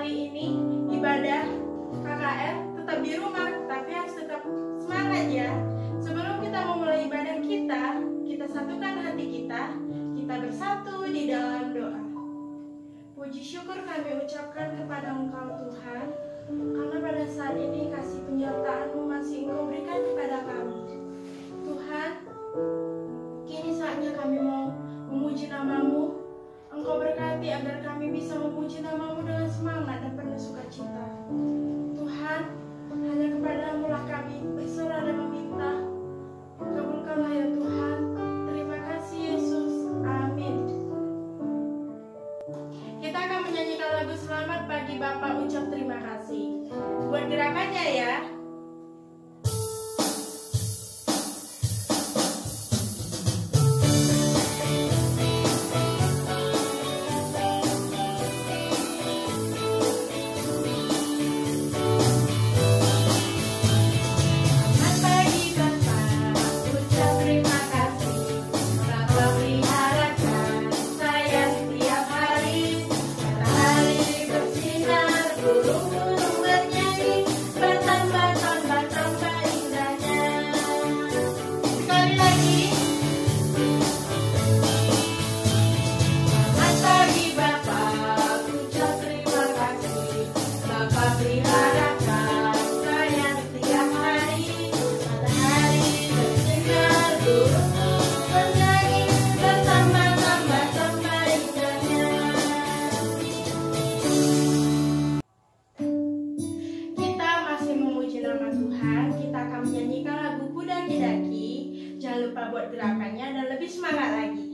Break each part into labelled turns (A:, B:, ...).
A: hari ini ibadah KKR tetap di rumah, tapi harus tetap semangat ya. Sebelum kita memulai ibadah kita satukan hati kita bersatu di dalam doa. Puji syukur kami ucapkan kepada Engkau Tuhan, karena pada saat ini kasih penyertaan-Mu masih Engkau berikan kepada kami. Tuhan, kini saatnya kami mau memuji nama-Mu. Engkau berkati agar kami bisa memuji nama-Mu dengan semangat dan penuh sukacita. Tuhan, hanya kepada-Mu lah kami berserah dan meminta. Kabulkanlah ya Tuhan. Terima kasih Yesus. Amin. Kita akan menyanyikan lagu Selamat Pagi Bapa Ucap Terima Kasih. Buat gerakannya ya. Buat gerakannya dan lebih semangat lagi.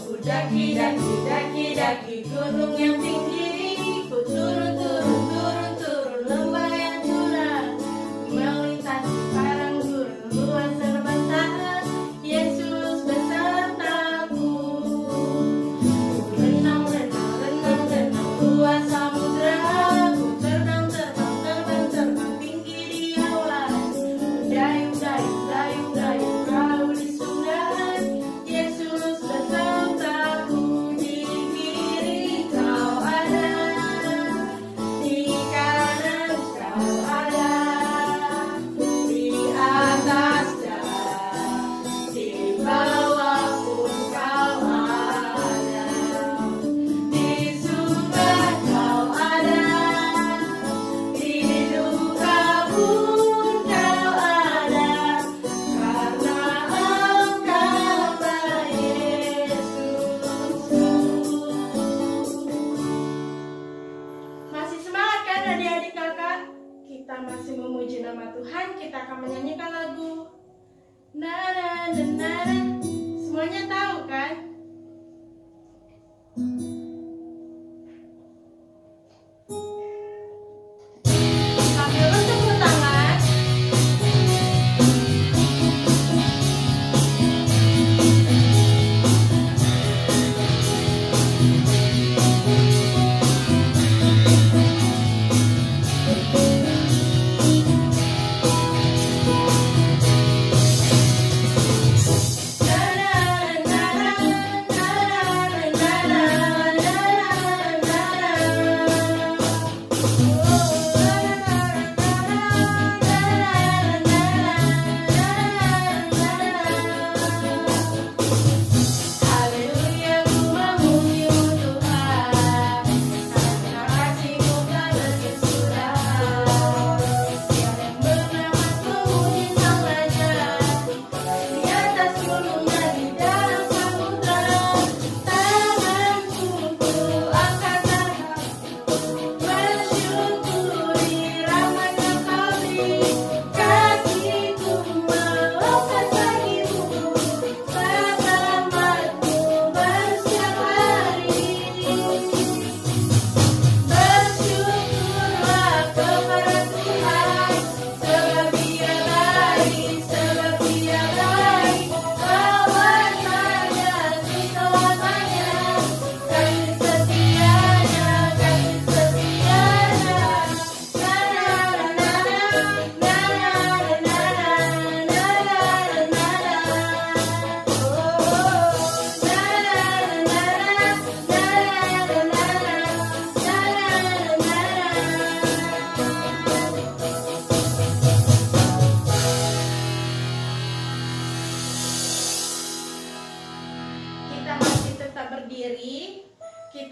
A: Ku daki gunung yang tinggi, ku turun lembah yang curam, melintasi padang gurun luas terbentang, Yesus besertaku. Ku renang luas samudra, ku terbang tinggi di awan, dayung perahu di sungai, Yesus besertaku. Di kiri Kau ada, di kanan Kau ada, di atas dan di bawah pun Kau ada, di suka Kau ada, di duka pun Kau ada, karena Engkaulah Yesusku. Masih semangat kan adik-adik kakak? Kita masih memuji nama Tuhan. Kita akan menyanyikan lagu Nara dan Nara. Semuanya tahu kan? Sambil bertepuk tangan. Nara, nara, nara, nara, nara.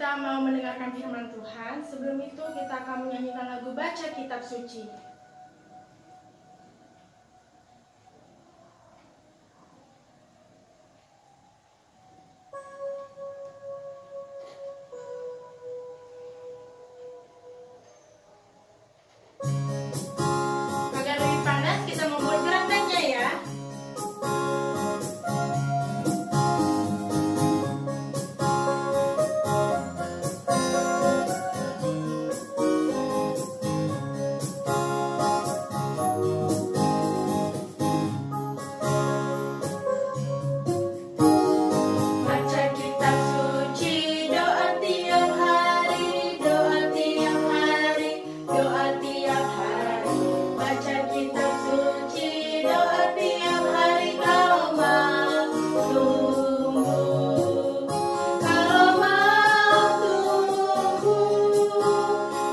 A: kita mau mendengarkan firman Tuhan. Sebelum itu kita akan menyanyikan lagu Baca Kitab Suci. Agar lebih panas, kita membuat gerakannya ya. Baca kitab suci, doa tiap hari, doa tiap hari, doa tiap hari. Baca kitab suci, doa tiap hari. Kalau mau tumbuh, kalau mau tumbuh,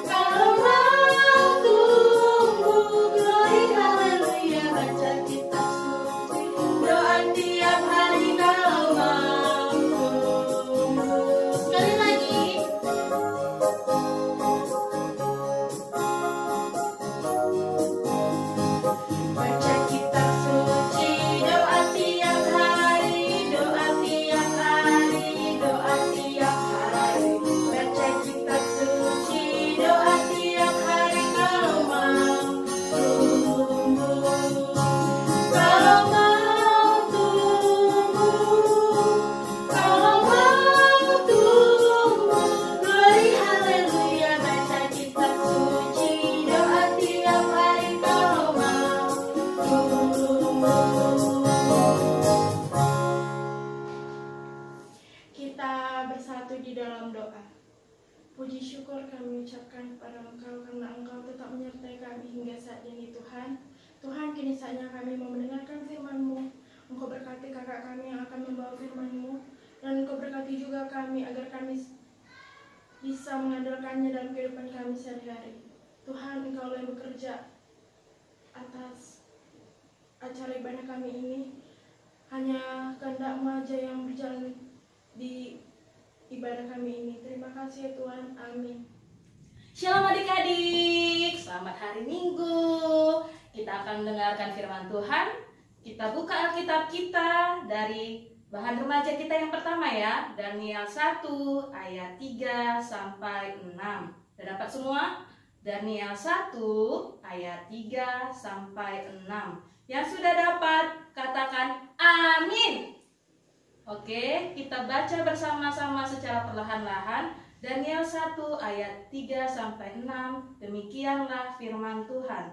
A: kalau mau tumbuh, glory haleluya. Baca kitab suci, doa tiap hari. Kalau mau tumbuh, sekali lagi. Baca kitab suci, doa tiap hari, doa tiap hari, doa tiap hari. Baca kitab suci, doa tiap hari. Kalau mau tumbuh, kalau mau tumbuh, kalau mau tumbuh, glory haleluya. Baca kitab suci, doa tiap hari. Kalau mau kita bersatu di dalam doa. Puji syukur kami ucapkan kepada Engkau karena Engkau tetap menyertai kami hingga saat ini Tuhan. Tuhan, kini saatnya kami mau mendengarkan firman-Mu. Engkau berkati kakak kami yang akan membawa firman-Mu, dan Engkau berkati juga kami agar kami bisa mengandalkannya dalam kehidupan kami sehari-hari. Tuhan, Engkau yang bekerja atas acara ibadah kami ini. Hanya kehendak-Mu aja yang berjalan di ibadah kami ini. Terima kasih ya Tuhan. Amin.
B: Shalom adik-adik, selamat hari Minggu. Kita akan mendengarkan firman Tuhan. Kita buka Alkitab kita dari bahan remaja kita yang pertama ya, Daniel 1 ayat 3 sampai 6. Sudah dapat semua? Daniel 1 ayat 3 sampai 6. Yang sudah dapat katakan amin. Oke, kita baca bersama-sama secara perlahan-lahan. Daniel 1 ayat 3 sampai 6. Demikianlah firman Tuhan.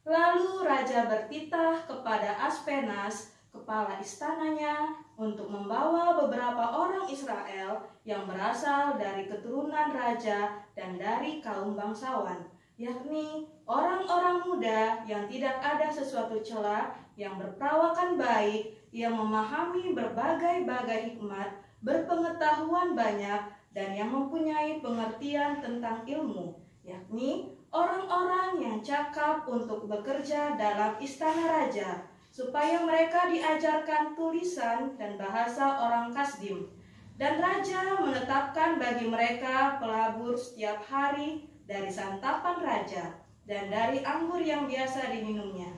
B: Lalu raja bertitah kepada Aspenas, kepala istananya, untuk membawa beberapa orang Israel yang berasal dari keturunan raja dan dari kaum bangsawan, yakni orang-orang muda yang tidak ada sesuatu celah, yang berperawakan baik, yang memahami berbagai-bagai hikmat, berpengetahuan banyak, dan yang mempunyai pengertian tentang ilmu, yakni orang-orang yang cakap untuk bekerja dalam istana raja, supaya mereka diajarkan tulisan dan bahasa orang Kasdim. Dan raja menetapkan bagi mereka pelabur setiap hari dari santapan raja dan dari anggur yang biasa diminumnya.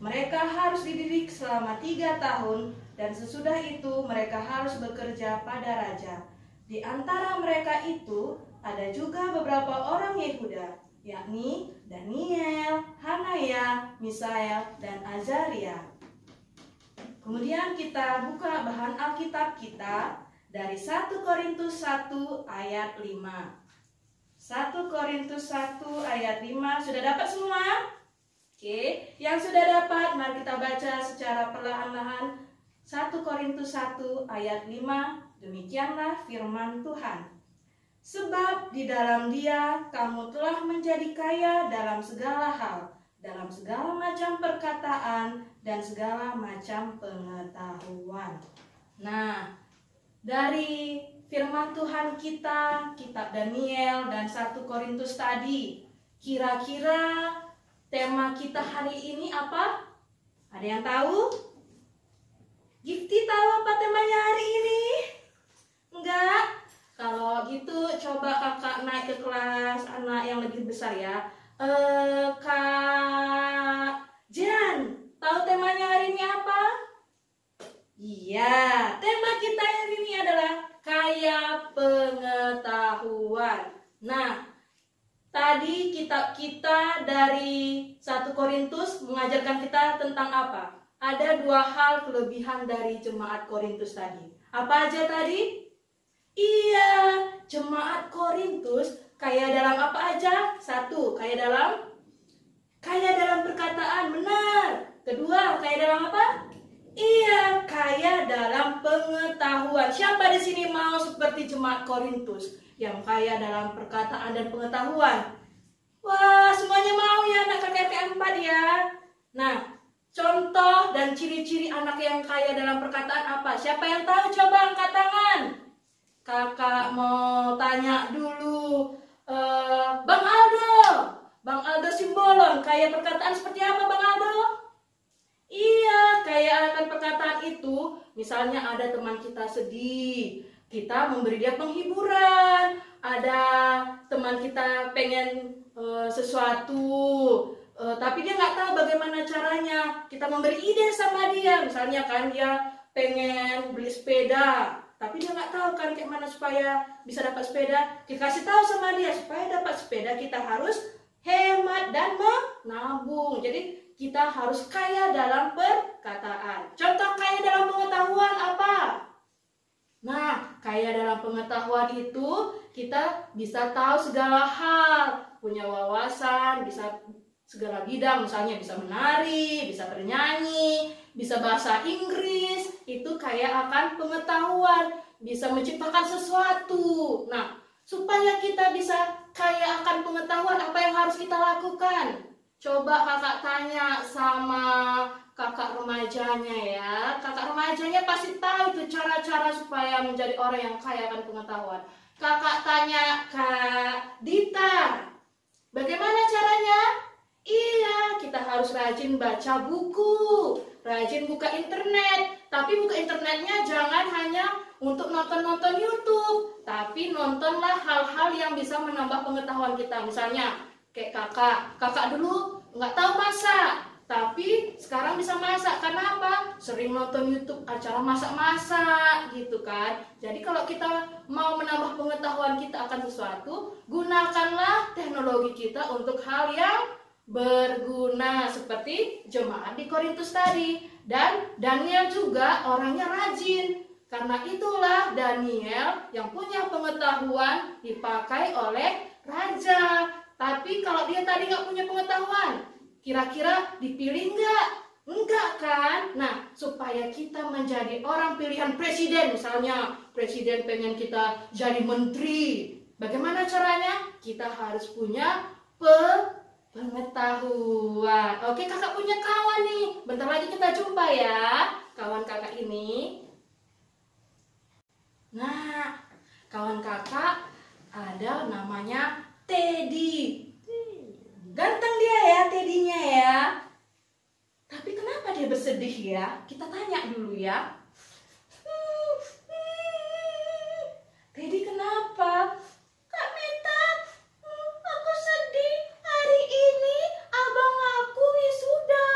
B: Mereka harus dididik selama 3 tahun, dan sesudah itu mereka harus bekerja pada raja. Di antara mereka itu ada juga beberapa orang Yehuda, yakni Daniel, Hanaya, Misael, dan Azaria. Kemudian kita buka bahan Alkitab kita dari 1 Korintus 1 ayat 5. 1 Korintus 1 ayat 5. Sudah dapat semua? Oke, yang sudah dapat mari kita baca secara perlahan-lahan. 1 Korintus 1 ayat 5. Demikianlah firman Tuhan. Sebab di dalam Dia kamu telah menjadi kaya dalam segala hal, dalam segala macam perkataan dan segala macam pengetahuan. Nah, dari firman Tuhan kita, kitab Daniel dan 1 Korintus tadi, kira-kira tema kita hari ini apa? Ada yang tahu? Gifty tahu apa temanya hari ini? Enggak? Kalau gitu coba kakak naik ke kelas anak yang lebih besar ya. Kak Jan, tahu temanya hari ini apa? Iya, tema kita hari ini adalah kaya pengetahuan. Nah, tadi kita dari 1 Korintus mengajarkan kita tentang apa? Ada 2 hal kelebihan dari jemaat Korintus tadi. Apa aja tadi? Iya, jemaat Korintus kaya dalam apa aja? 1, kaya dalam perkataan, benar. Kedua, kaya dalam apa? Iya, kaya dalam pengetahuan. Siapa di sini mau seperti jemaat Korintus yang kaya dalam perkataan dan pengetahuan? Wah, semuanya mau ya anak KKRT 4 ya. Nah, contoh dan ciri-ciri anak yang kaya dalam perkataan apa? Siapa yang tahu? Coba angkat tangan. Kakak mau tanya dulu, Bang Aldo Simbolon, kaya perkataan seperti apa Bang Aldo? Iya, kaya akan perkataan itu, misalnya ada teman kita sedih, kita memberi dia penghiburan. Ada teman kita pengen sesuatu, tapi dia nggak tahu bagaimana caranya, kita memberi ide sama dia. Misalnya kan dia pengen beli sepeda, tapi dia nggak tahu kan kayak mana supaya bisa dapat sepeda. Kita kasih tahu sama dia, supaya dapat sepeda kita harus hemat dan menabung. Jadi kita harus kaya dalam perkataan. Contoh kaya dalam pengetahuan apa? Nah, kaya dalam pengetahuan itu kita bisa tahu segala hal, punya wawasan, bisa segala bidang, misalnya bisa menari, bisa bernyanyi, bisa bahasa Inggris, itu kaya akan pengetahuan, bisa menciptakan sesuatu. Nah, supaya kita bisa kaya akan pengetahuan, apa yang harus kita lakukan? Coba kakak tanya sama kakak remajanya ya. Kakak remajanya pasti tahu itu cara-cara supaya menjadi orang yang kaya akan pengetahuan. Kakak tanya Kak Dita, bagaimana caranya? Iya, kita harus rajin baca buku, rajin buka internet. Tapi buka internetnya jangan hanya untuk nonton-nonton YouTube, tapi nontonlah hal-hal yang bisa menambah pengetahuan kita. Misalnya kayak kakak dulu nggak tahu masak, tapi sekarang bisa masak. Karena apa? Sering nonton YouTube acara masak-masak gitu kan. Jadi kalau kita mau menambah pengetahuan kita akan sesuatu, gunakanlah teknologi kita untuk hal yang berguna seperti jemaat di Korintus tadi. Dan Daniel juga orangnya rajin. Karena itulah Daniel yang punya pengetahuan dipakai oleh raja. Tapi kalau dia tadi nggak punya pengetahuan, kira-kira dipilih nggak? Enggak kan? Nah, supaya kita menjadi orang pilihan presiden, misalnya presiden pengen kita jadi menteri, bagaimana caranya? Kita harus punya pengetahuan. Oke, kakak punya kawan nih. Bentar lagi kita jumpa ya, kawan kakak ini. Nah, kawan kakak ada namanya Teddy. Ganteng dia ya, Teddy-nya ya. Tapi kenapa dia bersedih ya? Kita tanya dulu ya. Teddy kenapa? Kak Meta, aku sedih. Hari ini abang aku wisuda.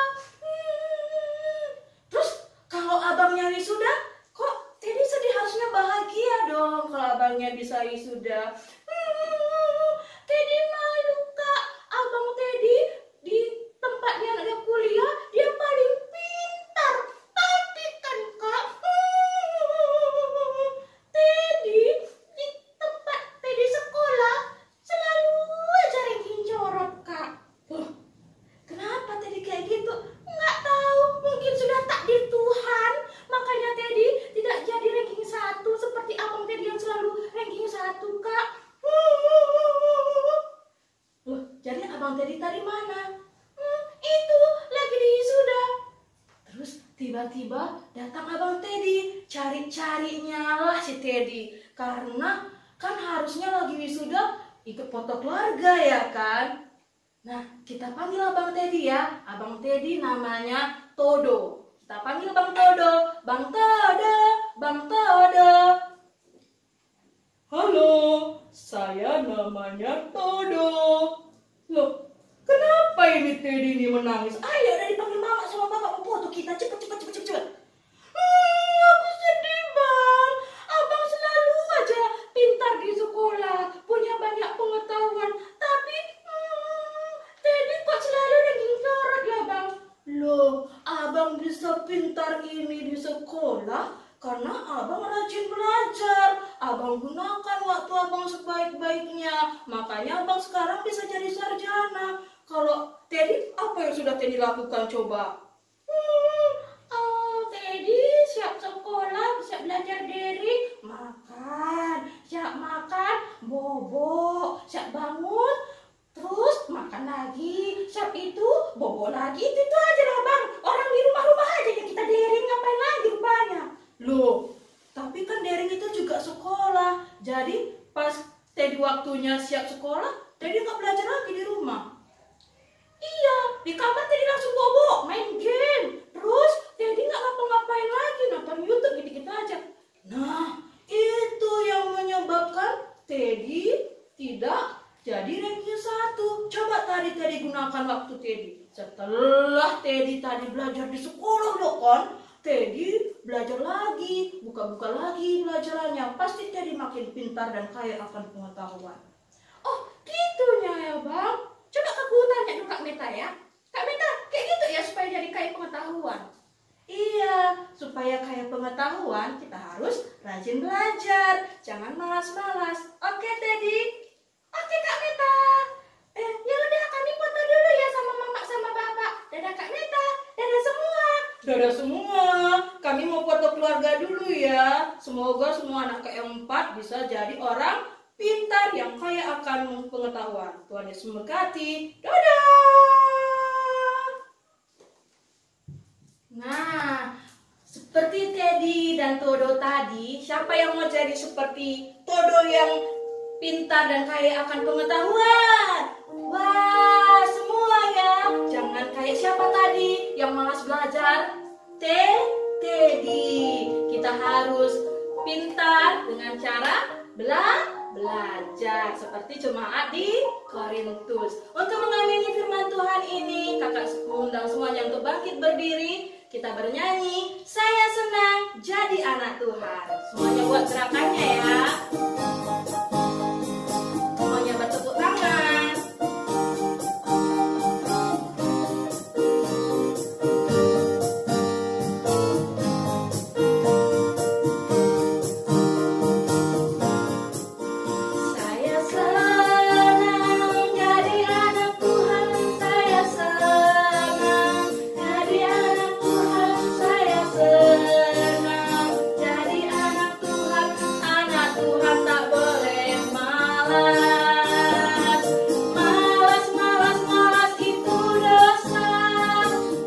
B: Terus kalau abangnya wisuda, kok Teddy sedih? Harusnya bahagia dong kalau abangnya bisa wisuda. Teddy malu Kak, abang Teddy di tempat dia kuliah, dia paling pintar. Tapi kan Kak, Teddy di tempat Teddy sekolah selalu aja ranking jorok Kak. Kenapa Teddy kayak gitu? Nggak tahu, mungkin sudah takdir Tuhan. Makanya Teddy tidak jadi ranking 1 seperti abang Teddy yang selalu ranking 1 Kak. Loh, jadi abang Teddy tadi mana? Itu lagi di wisuda. Terus tiba-tiba datang abang Teddy, cari-carinya lah si Teddy. Karena kan harusnya lagi wisuda ikut foto keluarga ya kan? Nah, kita panggil abang Teddy ya. Abang Teddy namanya Todo. Kita panggil Bang Todo. Bang Todo, Bang Todo. Halo, saya namanya Todo. Loh, kenapa ini Teddy ini menangis? Ayo, udah dipanggil mama sama bapak mau foto kita. Cepet, cepet, cepet, cepet, cepet. Aku sedih, Bang. Abang selalu aja pintar di sekolah, punya banyak pengetahuan. Tapi, Teddy kok selalu ranking coret ya, Bang? Loh, abang bisa pintar ini di sekolah karena abang rajin belajar. Abang gunakan waktu abang sebaik-baiknya. Makanya abang sekarang bisa jadi sarjana. Kalau Teddy, apa yang sudah Teddy lakukan coba? Teddy siap sekolah, siap belajar diri, makan, siap makan, bobo, siap bangun, terus makan lagi, siap itu, bobo lagi, itu aja lah Bang. Orang di rumah-rumah aja yang kita daring, ngapain lagi rupanya? Loh, tapi kan daring itu juga sekolah. Jadi pas Teddy waktunya siap sekolah, Teddy nggak belajar lagi di rumah. Iya, di kamar Teddy langsung bobo, main game. Terus Teddy nggak ngapa-ngapain lagi, nonton YouTube gitu-gitu aja. Nah, itu yang menyebabkan Teddy tidak jadi ranking 1. Coba Teddy gunakan waktu Teddy. Setelah Teddy tadi belajar di sekolah loh kan, Teddy belajar lagi, buka-buka lagi pelajarannya. Pasti Teddy makin pintar dan kaya akan pengetahuan. Oh, gitunya ya Bang. Coba aku tanya dulu Kak Meta ya. Kak Meta, kayak gitu ya supaya jadi kaya pengetahuan? Iya, supaya kaya pengetahuan kita harus rajin belajar. Jangan malas-malas. Oke Teddy? Oke Kak Meta. Ya udah kami foto dulu ya sama mama sama bapak. Dadah Kak Meta. Dadah semua. Dadah semua. Kami mau foto keluarga dulu ya. Semoga semua anak keempat bisa jadi orang pintar yang kaya akan pengetahuan. Tuhan Yesus memberkati. Dadah. Nah, seperti Teddy dan Todo tadi, siapa yang mau jadi seperti Todo yang pintar dan kaya akan pengetahuan? Wah, semua ya. Jangan kayak siapa tadi yang malas belajar? Teddy. Kita harus pintar dengan cara belajar seperti jemaat di Korintus. Untuk mengamini firman Tuhan ini, kakak undang semuanya untuk bangkit berdiri. Kita bernyanyi, saya senang jadi anak Tuhan. Semuanya buat gerakannya ya. Semuanya bertepuk tangan. Saya senang jadi anak Tuhan. Saya senang jadi anak Tuhan. Saya senang jadi anak Tuhan. Anak Tuhan tak boleh malas. Malas, malas, malas itu dosa.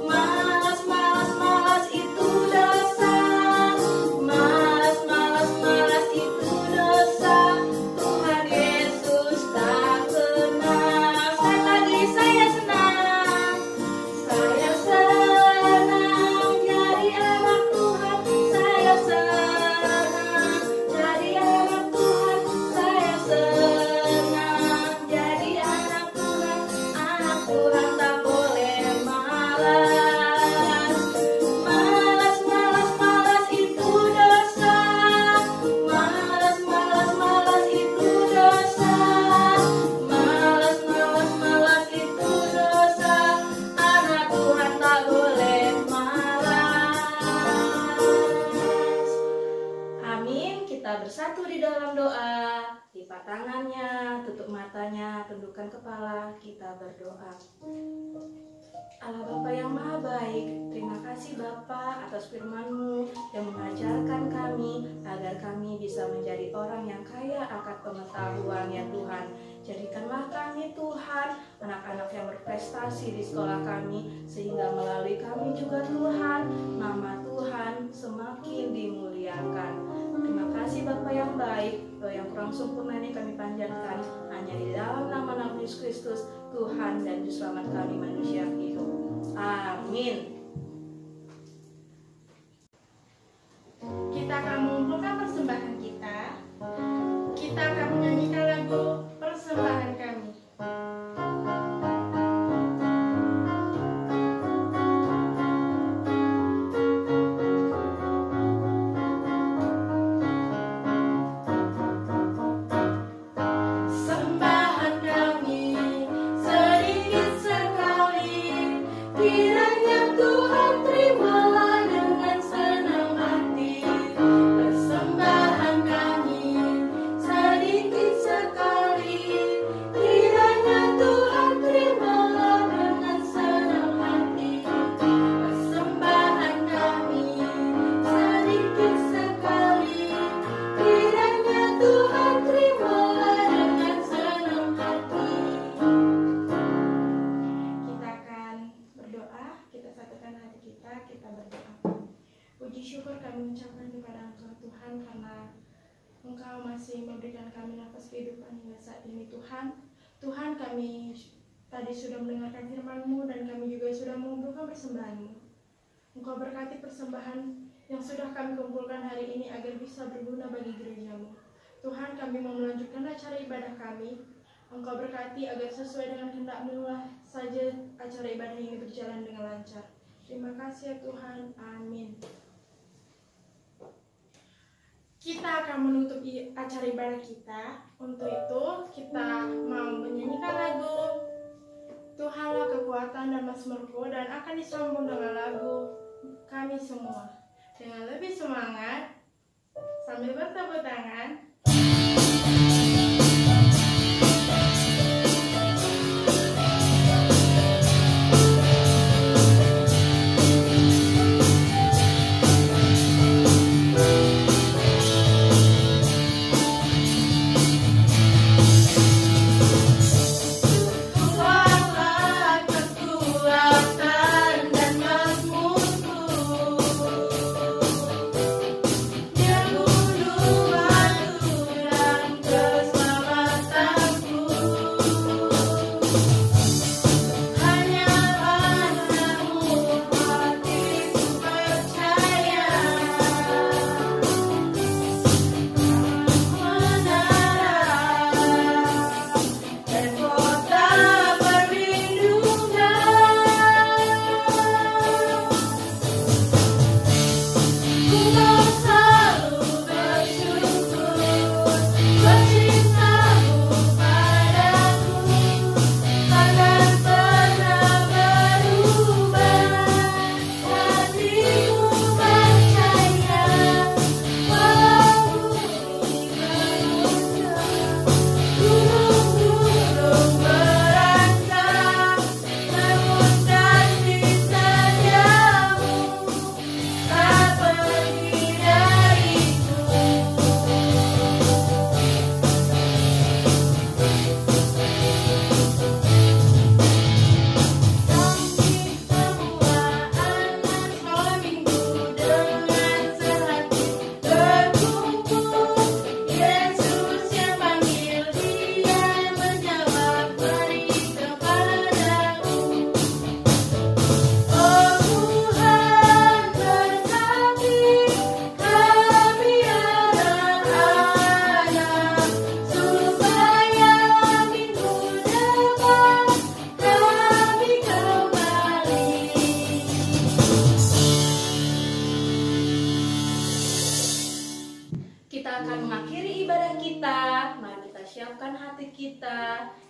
B: Malas, malas, malas itu dosa. Malas, malas, malas itu dosa. Tuhan Yesus tak senang. Sekali lagi, saya senang. Saya senang jadi anak Tuhan. Saya senang jadi anak Tuhan. Saya senang jadi anak Tuhan. Anak Tuhan tak boleh malas. Malas, malas, malas itu dosa. Malas, malas, malas itu dosa. Malas, malas, malas itu dosa. Anak Tuhan tak boleh malas. Amin. Kita bersatu di dalam doa. Lipat tangannya, tutup matanya, tundukkan kepala. Kita berdoa. Allah Bapa yang Maha Baik, terima kasih Bapa atas firman-Mu yang mengajarkan kami agar kami bisa menjadi orang yang kaya akan pengetahuan ya Tuhan. Jadikanlah kami Tuhan, anak-anak yang berprestasi di sekolah kami, sehingga melalui kami juga Tuhan, nama Tuhan semakin dimuliakan. Terima kasih Bapa yang baik, doa yang kurang sempurna ini kami panjatkan hanya di dalam nama Yesus Kristus, Tuhan dan Juru Selamat kami manusia hidup. Amin.
A: Kita akan mengumpulkan persembahan kita. Kita saat ini Tuhan. Tuhan, kami tadi sudah mendengarkan firman-Mu dan kami juga sudah mengumpulkan persembahan-Mu. Engkau berkati persembahan yang sudah kami kumpulkan hari ini agar bisa berguna bagi gereja-Mu. Tuhan, kami mau melanjutkan acara ibadah kami. Engkau berkati agar sesuai dengan kehendak-Mu lah saja acara ibadah ini berjalan dengan lancar. Terima kasih ya Tuhan. Amin. Kita akan menutup acara ibadah kita. Untuk itu kita mau menyanyikan lagu Tuhanlah Kekuatan dan Mazmurku, dan akan disambung dengan lagu Kami Semua. Dengan lebih semangat sambil bertepuk tangan.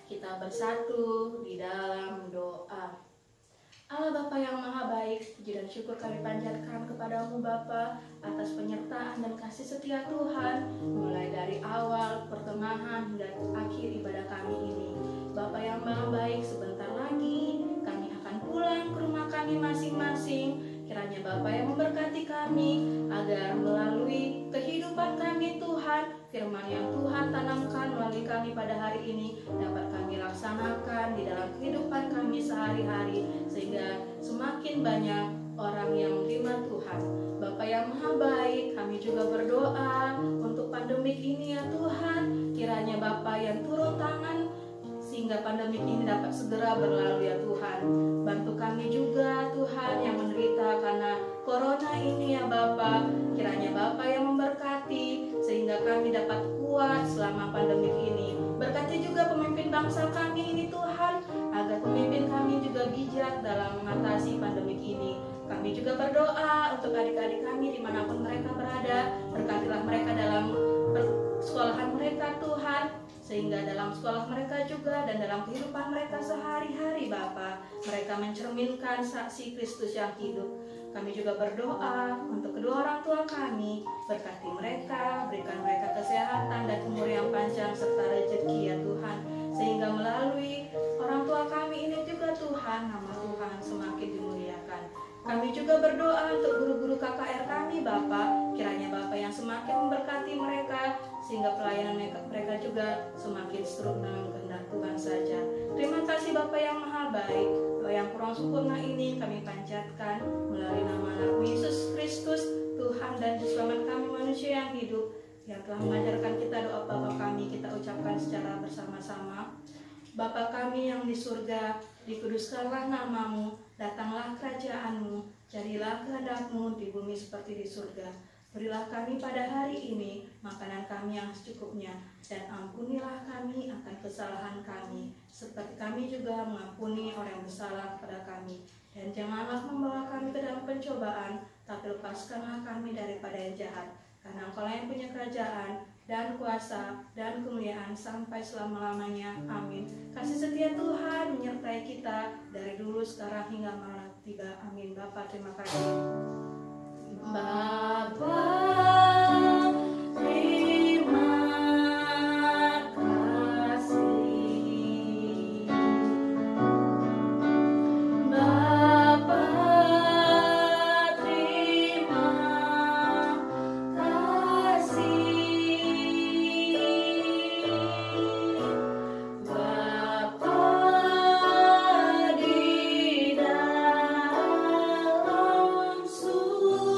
B: Kita bersatu di dalam doa. Allah Bapa yang Maha Baik, puji dan syukur kami panjatkan kepadamu Bapa atas penyertaan dan kasih setia Tuhan, mulai dari awal, pertengahan, hingga akhir ibadah kami ini. Bapa yang Maha Baik, sebentar lagi kami akan pulang ke rumah kami masing-masing. Kiranya Bapa yang memberkati kami agar melalui kehidupan kami Tuhan, firman yang Tuhan tanamkan melalui kami pada hari ini dapat kami laksanakan di dalam kehidupan kami sehari-hari, sehingga semakin banyak orang yang menerima Tuhan. Bapa yang Maha Baik, kami juga berdoa untuk pandemik ini ya Tuhan. Kiranya Bapa yang turun tangan sehingga pandemik ini dapat segera berlalu ya Tuhan. Bantu kami juga Tuhan yang menderita karena corona ini ya Bapa. Kiranya Bapa yang memberkati sehingga kami dapat kuat selama pandemik ini. Berkati juga pemimpin bangsa kami ini Tuhan, agar pemimpin kami juga bijak dalam mengatasi pandemik ini. Kami juga berdoa untuk adik-adik kami dimanapun mereka berada. Berkatilah mereka dalam sekolahan mereka Tuhan, sehingga dalam sekolah mereka juga dan dalam kehidupan mereka sehari-hari Bapa, mereka mencerminkan saksi Kristus yang hidup. Kami juga berdoa untuk kedua orang tua kami, berkati mereka, berikan mereka kesehatan dan umur yang panjang serta rezeki ya Tuhan, sehingga melalui orang tua kami ini juga Tuhan, nama Tuhan semakin dimuliakan. Kami juga berdoa untuk guru-guru KKR kami Bapa, kiranya Bapa yang semakin memberkati mereka, sehingga pelayanan mereka juga semakin seterusnya dalam kehendak Tuhan saja. Terima kasih Bapa yang Maha Baik, doa yang kurang sempurna ini kami panjatkan melalui nama Anak Yesus Kristus, Tuhan dan Juru Selamat kami manusia yang hidup, yang telah mengajarkan kita doa Bapa kami, kita ucapkan secara bersama-sama. Bapa kami yang di surga, dikuduskanlah namamu, datanglah kerajaanmu, jadilah kehendak-Mu di bumi seperti di surga. Berilah kami pada hari ini makanan kami yang secukupnya, dan ampunilah kami akan kesalahan kami, seperti kami juga mengampuni orang yang bersalah kepada kami. Dan janganlah membawa kami ke dalam pencobaan, tapi lepaskanlah kami daripada yang jahat. Karena Engkau yang punya kerajaan, dan kuasa, dan kemuliaan sampai selama-lamanya. Amin. Kasih setia Tuhan menyertai kita dari dulu, sekarang, hingga malam tiba. Amin. Bapa, terima kasih. Bapa, terima kasih. Bapa, terima kasih. Bapa di dalam surga,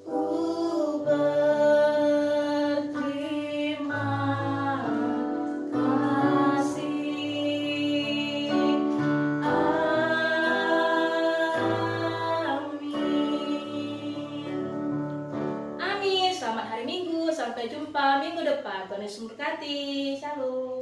B: ku berterima kasih. Amin. Amin. Selamat hari Minggu. Sampai jumpa minggu depan. Tuhan Yesus memberkati. Shalom.